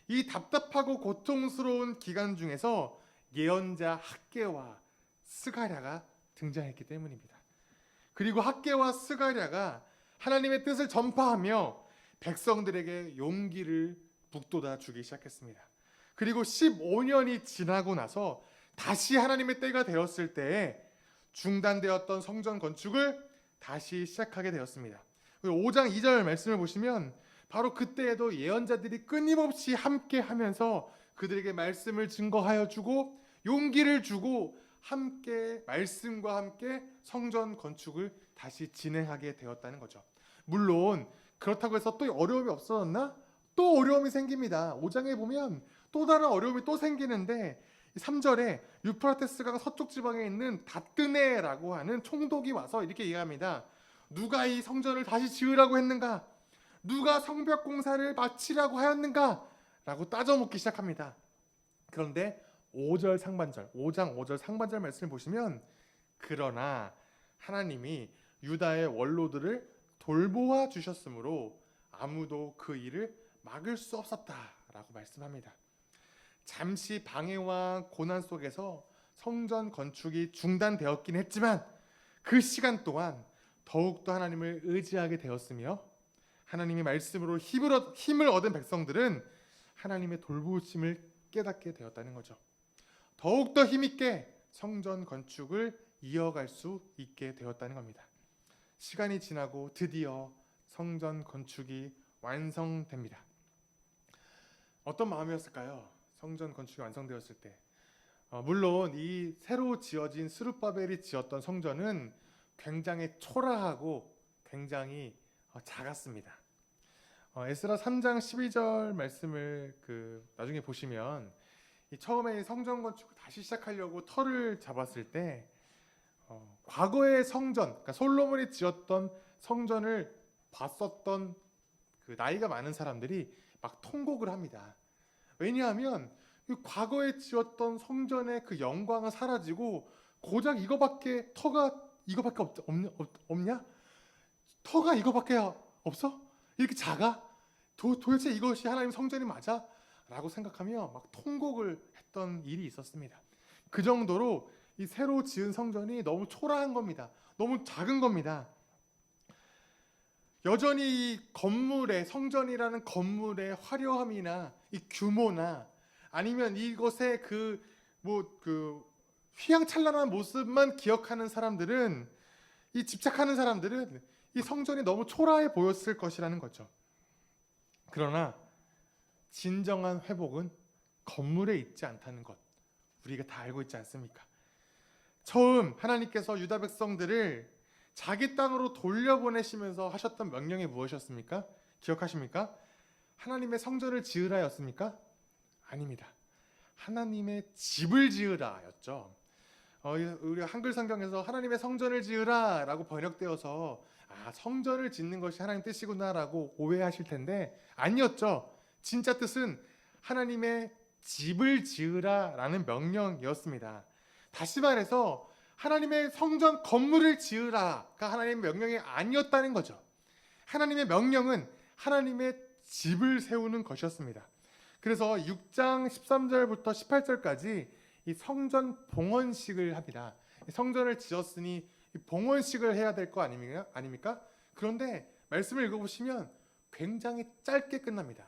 이 답답하고 고통스러운 기간 중에서 예언자 학개와 스가랴가 등장했기 때문입니다. 그리고 학개와 스가랴가 하나님의 뜻을 전파하며 백성들에게 용기를 북돋아 주기 시작했습니다. 그리고 15년이 지나고 나서 다시 하나님의 때가 되었을 때에 중단되었던 성전 건축을 다시 시작하게 되었습니다. 5장 2절 말씀을 보시면 바로 그때에도 예언자들이 끊임없이 함께 하면서 그들에게 말씀을 증거하여 주고 용기를 주고 함께 말씀과 함께 성전 건축을 다시 진행하게 되었다는 거죠. 물론 그렇다고 해서 또 어려움이 없어졌나? 또 어려움이 생깁니다. 5장에 보면 또 다른 어려움이 또 생기는데 3절에 유프라테스강 서쪽 지방에 있는 다뜨네라고 하는 총독이 와서 이렇게 얘기합니다. 누가 이 성전을 다시 지으라고 했는가? 누가 성벽 공사를 마치라고 하였는가? 라고 따져묻기 시작합니다. 그런데 5절 상반절, 5장 5절 상반절 말씀을 보시면 그러나 하나님이 유다의 원로들을 돌보아 주셨으므로 아무도 그 일을 막을 수 없었다라고 말씀합니다. 잠시 방해와 고난 속에서 성전 건축이 중단되었긴 했지만 그 시간 동안 더욱더 하나님을 의지하게 되었으며 하나님의 말씀으로 힘을 얻은 백성들은 하나님의 돌보심을 깨닫게 되었다는 거죠. 더욱더 힘있게 성전 건축을 이어갈 수 있게 되었다는 겁니다. 시간이 지나고 드디어 성전 건축이 완성됩니다. 어떤 마음이었을까요? 성전 건축이 완성되었을 때. 물론 이 새로 지어진 스룹바벨이 지었던 성전은 굉장히 초라하고 굉장히 작았습니다. 에스라 3장 12절 말씀을 나중에 보시면 처음에 성전 건축을 다시 시작하려고 터를 잡았을 때 과거의 성전, 그러니까 솔로몬이 지었던 성전을 봤었던 그 나이가 많은 사람들이 막 통곡을 합니다. 왜냐하면 이 과거에 지었던 성전의 그 영광은 사라지고 고작 터가 이거밖에 없냐? 터가 이거밖에 없어? 이렇게 작아? 도대체 이것이 하나님 성전이 맞아? 라고 생각하며 막 통곡을 했던 일이 있었습니다. 그 정도로 이 새로 지은 성전이 너무 초라한 겁니다. 너무 작은 겁니다. 여전히 이 성전이라는 건물의 화려함이나 이 규모나 아니면 이것의 그 휘황찬란한 모습만 기억하는 사람들은, 이 집착하는 사람들은 이 성전이 너무 초라해 보였을 것이라는 거죠. 그러나 진정한 회복은 건물에 있지 않다는 것, 우리가 다 알고 있지 않습니까? 처음 하나님께서 유다 백성들을 자기 땅으로 돌려보내시면서 하셨던 명령이 무엇이었습니까? 기억하십니까? 하나님의 성전을 지으라였습니까? 아닙니다. 하나님의 집을 지으라였죠. 우리 한글 성경에서 하나님의 성전을 지으라라고 번역되어서 성전을 짓는 것이 하나님 뜻이구나라고 오해하실 텐데 아니었죠. 진짜 뜻은 하나님의 집을 지으라라는 명령이었습니다. 다시 말해서 하나님의 성전 건물을 지으라가 하나님의 명령이 아니었다는 거죠. 하나님의 명령은 하나님의 집을 세우는 것이었습니다. 그래서 6장 13절부터 18절까지 이 성전 봉헌식을 합니다. 성전을 지었으니 봉헌식을 해야 될 거 아닙니까? 그런데 말씀을 읽어보시면 굉장히 짧게 끝납니다.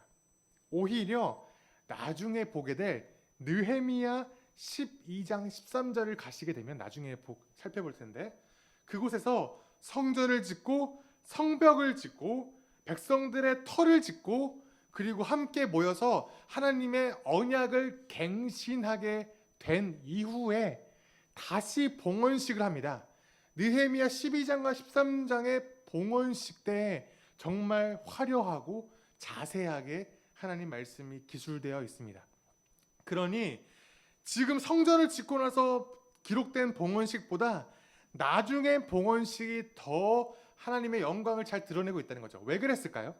오히려 나중에 보게 될 느헤미야 12장 13절을 가시게 되면 나중에 살펴볼 텐데, 그곳에서 성전을 짓고 성벽을 짓고 백성들의 터를 짓고 그리고 함께 모여서 하나님의 언약을 갱신하게 된 이후에 다시 봉헌식을 합니다. 느헤미야 12장과 13장의 봉헌식 때 정말 화려하고 자세하게 하나님 말씀이 기술되어 있습니다. 그러니 지금 성전을 짓고 나서 기록된 봉헌식보다 나중에 봉헌식이 더 하나님의 영광을 잘 드러내고 있다는 거죠. 왜 그랬을까요?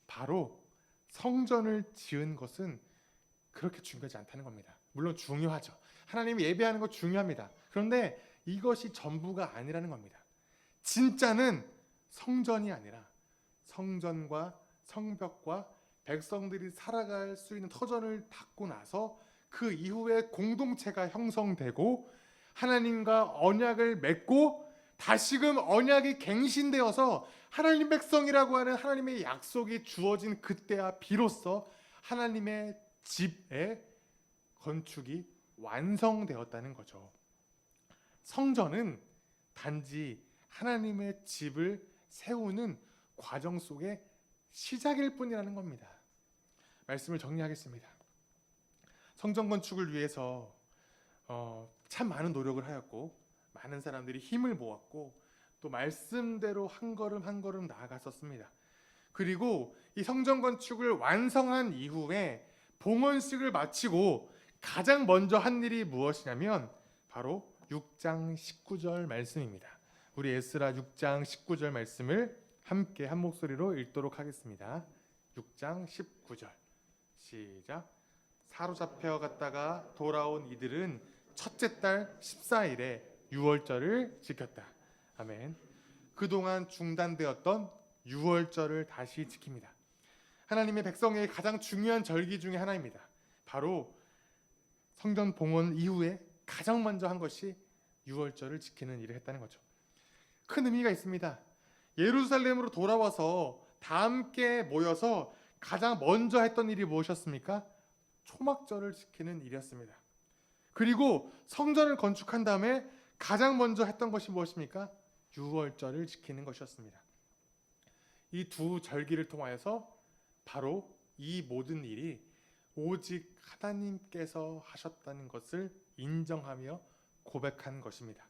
바로 성전을 지은 것은 그렇게 중요하지 않다는 겁니다. 물론 중요하죠. 하나님이 예배하는 거 중요합니다. 그런데 이것이 전부가 아니라는 겁니다. 진짜는 성전이 아니라 성전과 성벽과 백성들이 살아갈 수 있는 터전을 닦고 나서 그 이후에 공동체가 형성되고 하나님과 언약을 맺고 다시금 언약이 갱신되어서 하나님 백성이라고 하는 하나님의 약속이 주어진 그때야 비로소 하나님의 집의 건축이 완성되었다는 거죠. 성전은 단지 하나님의 집을 세우는 과정 속의 시작일 뿐이라는 겁니다. 말씀을 정리하겠습니다. 성전 건축을 위해서 참 많은 노력을 하였고 많은 사람들이 힘을 모았고 또 말씀대로 한 걸음 한 걸음 나아갔었습니다. 그리고 이 성전 건축을 완성한 이후에 봉헌식을 마치고 가장 먼저 한 일이 무엇이냐면 바로 6장 19절 말씀입니다. 우리 에스라 6장 19절 말씀을 함께 한 목소리로 읽도록 하겠습니다. 6장 19절 시작. 사로잡혀 갔다가 돌아온 이들은 첫째 달 14일에 유월절을 지켰다. 아멘. 그동안 중단되었던 유월절을 다시 지킵니다. 하나님의 백성에게 가장 중요한 절기 중에 하나입니다. 바로 성전 봉헌 이후에 가장 먼저 한 것이 유월절을 지키는 일을 했다는 거죠. 큰 의미가 있습니다. 예루살렘으로 돌아와서 다 함께 모여서 가장 먼저 했던 일이 무엇이었습니까? 초막절을 지키는 일이었습니다. 그리고 성전을 건축한 다음에 가장 먼저 했던 것이 무엇입니까? 유월절을 지키는 것이었습니다. 이 두 절기를 통하여서 바로 이 모든 일이 오직 하나님께서 하셨다는 것을 인정하며 고백한 것입니다.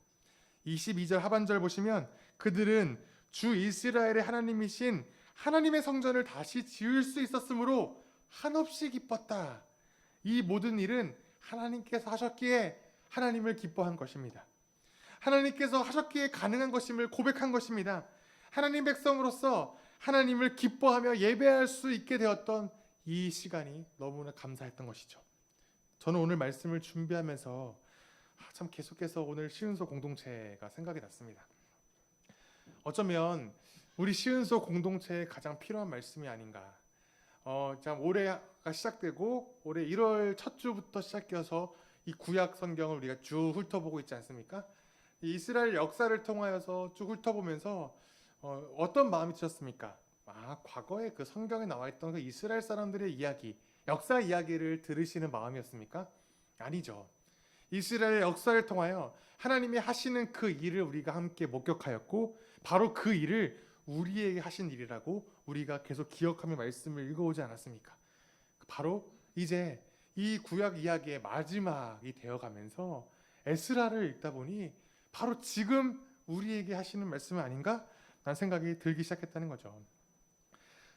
22절 하반절 보시면 그들은 주 이스라엘의 하나님이신 하나님의 성전을 다시 지을 수 있었으므로 한없이 기뻤다. 이 모든 일은 하나님께서 하셨기에 하나님을 기뻐한 것입니다. 하나님께서 하셨기에 가능한 것임을 고백한 것입니다. 하나님 백성으로서 하나님을 기뻐하며 예배할 수 있게 되었던 이 시간이 너무나 감사했던 것이죠. 저는 오늘 말씀을 준비하면서 참 계속해서 오늘 시은소 공동체가 생각이 났습니다. 어쩌면 우리 시은소 공동체에 가장 필요한 말씀이 아닌가. 참 올해가 시작되고 올해 1월 첫 주부터 시작해서 이 구약 성경을 우리가 쭉 훑어보고 있지 않습니까? 이 이스라엘 역사를 통하여서 쭉 훑어보면서 어떤 마음이 드셨습니까? 과거에 그 성경에 나와 있던 그 이스라엘 사람들의 이야기, 역사 이야기를 들으시는 마음이었습니까? 아니죠. 이스라엘의 역사를 통하여 하나님이 하시는 그 일을 우리가 함께 목격하였고 바로 그 일을 우리에게 하신 일이라고 우리가 계속 기억하며 말씀을 읽어오지 않았습니까? 바로 이제 이 구약 이야기의 마지막이 되어가면서 에스라를 읽다 보니 바로 지금 우리에게 하시는 말씀은 아닌가? 라는 생각이 들기 시작했다는 거죠.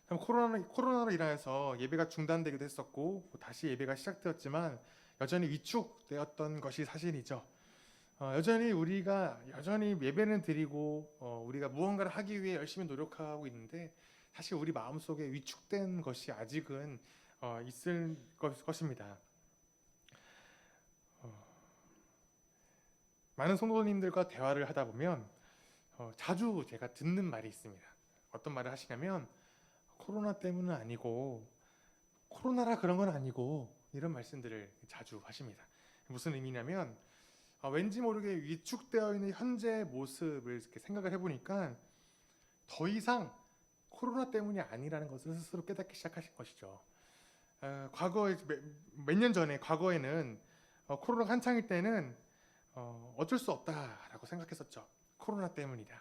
코로나로 인하여서 예배가 중단되기도 했었고 다시 예배가 시작되었지만 여전히 위축되었던 것이 사실이죠. 여전히 우리가 예배는 드리고 우리가 무언가를 하기 위해 열심히 노력하고 있는데 사실 우리 마음속에 위축된 것이 아직은 있을 것입니다. 많은 성도님들과 대화를 하다 보면 자주 제가 듣는 말이 있습니다. 어떤 말을 하시냐면 코로나 때문은 아니고 코로나라 그런 건 아니고 이런 말씀들을 자주 하십니다. 무슨 의미냐면 왠지 모르게 위축되어 있는 현재의 모습을 이렇게 생각을 해보니까 더 이상 코로나 때문이 아니라는 것을 스스로 깨닫기 시작하신 것이죠. 과거에 몇 년 전에 과거에는 코로나가 한창일 때는 어쩔 수 없다라고 생각했었죠. 코로나 때문이다.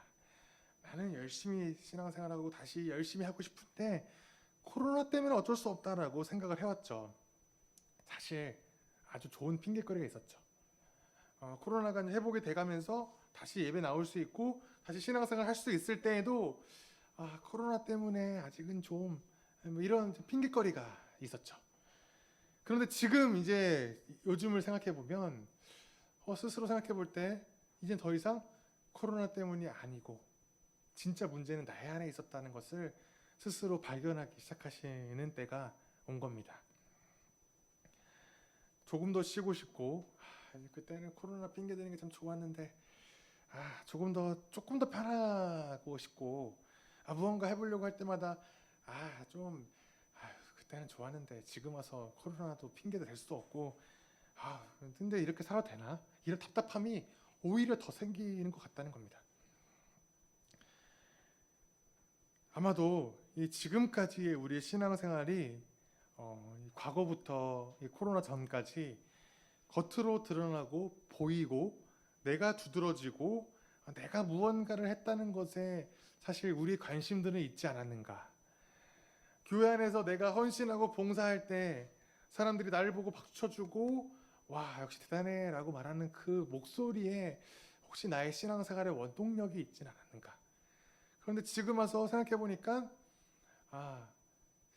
나는 열심히 신앙생활하고 다시 열심히 하고 싶은데 코로나 때문에 어쩔 수 없다라고 생각을 해왔죠. 사실 아주 좋은 핑계거리가 있었죠. 코로나가 회복이 돼가면서 다시 예배 나올 수 있고 다시 신앙생활 할 수 있을 때에도 코로나 때문에 아직은 좀 이런 핑계거리가 있었죠. 그런데 지금 이제 요즘을 생각해 보면 스스로 생각해 볼 때 이젠 더 이상 코로나 때문이 아니고 진짜 문제는 나의 안에 있었다는 것을 스스로 발견하기 시작하시는 때가 온 겁니다. 조금 더 쉬고 싶고 그때는 코로나 핑계 대는 게 참 좋았는데 조금 더 편하고 싶고 무언가 해보려고 할 때마다 그때는 좋았는데 지금 와서 코로나도 핑계도 될 수도 없고 근데 이렇게 살아도 되나? 이런 답답함이 오히려 더 생기는 것 같다는 겁니다. 아마도 이 지금까지의 우리의 신앙생활이 과거부터 이 코로나 전까지 겉으로 드러나고 보이고 내가 두드러지고 내가 무언가를 했다는 것에 사실 우리의 관심들은 있지 않았는가. 교회 안에서 내가 헌신하고 봉사할 때 사람들이 나를 보고 박수 쳐주고 와 역시 대단해 라고 말하는 그 목소리에 혹시 나의 신앙생활의 원동력이 있진 않았는가. 그런데 지금 와서 생각해보니까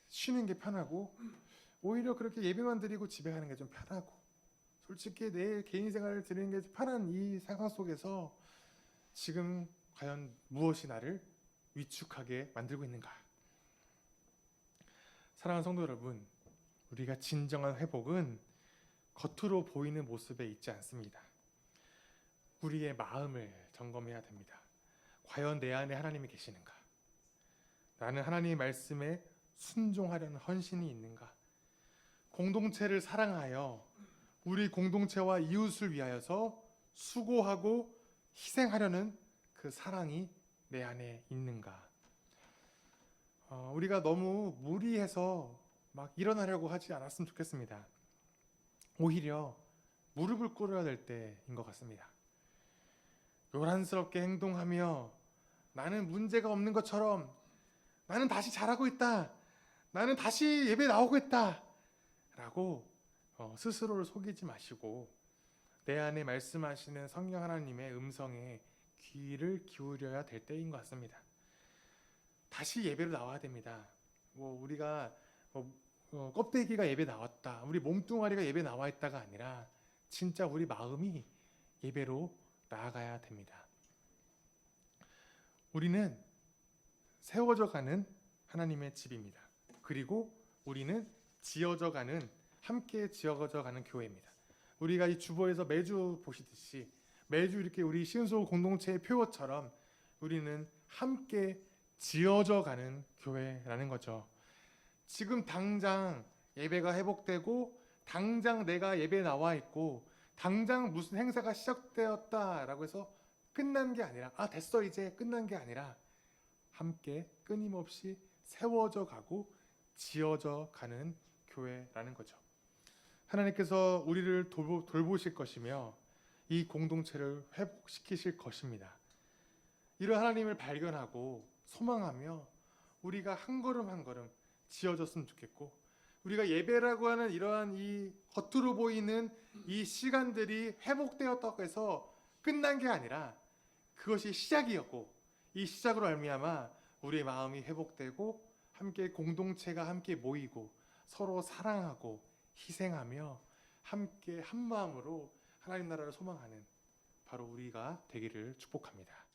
쉬는 게 편하고 오히려 그렇게 예배만 드리고 집에 가는 게 좀 편하고 솔직히 내 개인 생활을 드리는 게 편한 이 상황 속에서 지금 과연 무엇이 나를 위축하게 만들고 있는가. 사랑하는 성도 여러분, 우리가 진정한 회복은 겉으로 보이는 모습에 있지 않습니다. 우리의 마음을 점검해야 됩니다. 과연 내 안에 하나님이 계시는가? 나는 하나님의 말씀에 순종하려는 헌신이 있는가? 공동체를 사랑하여 우리 공동체와 이웃을 위하여서 수고하고 희생하려는 그 사랑이 내 안에 있는가? 우리가 너무 무리해서 막 일어나려고 하지 않았으면 좋겠습니다. 오히려 무릎을 꿇어야 될 때인 것 같습니다. 요란스럽게 행동하며 나는 문제가 없는 것처럼 나는 다시 잘하고 있다. 나는 다시 예배 나오고 있다. 라고 스스로를 속이지 마시고 내 안에 말씀하시는 성령 하나님의 음성에 귀를 기울여야 될 때인 것 같습니다. 다시 예배로 나와야 됩니다. 우리가 껍데기가 예배 나왔다. 우리 몸뚱아리가 예배 나와 있다가 아니라 진짜 우리 마음이 예배로 나아가야 됩니다. 우리는 세워져가는 하나님의 집입니다. 그리고 우리는 지어져가는, 함께 지어져가는 교회입니다. 우리가 이 주보에서 매주 보시듯이 매주 이렇게 우리 신소 공동체의 표어처럼 우리는 함께 지어져가는 교회라는 거죠. 지금 당장 예배가 회복되고 당장 내가 예배에 나와 있고 당장 무슨 행사가 시작되었다라고 해서 끝난 게 아니라 됐어 이제 끝난 게 아니라 함께 끊임없이 세워져 가고 지어져 가는 교회라는 거죠. 하나님께서 우리를 돌보실 것이며 이 공동체를 회복시키실 것입니다. 이런 하나님을 발견하고 소망하며 우리가 한 걸음 한 걸음 지어졌으면 좋겠고, 우리가 예배라고 하는 이러한 이 겉으로 보이는 이 시간들이 회복되었다고 해서 끝난 게 아니라 그것이 시작이었고, 이 시작으로 말미암아 우리의 마음이 회복되고 함께 공동체가 함께 모이고 서로 사랑하고 희생하며 함께 한 마음으로 하나님 나라를 소망하는 바로 우리가 되기를 축복합니다.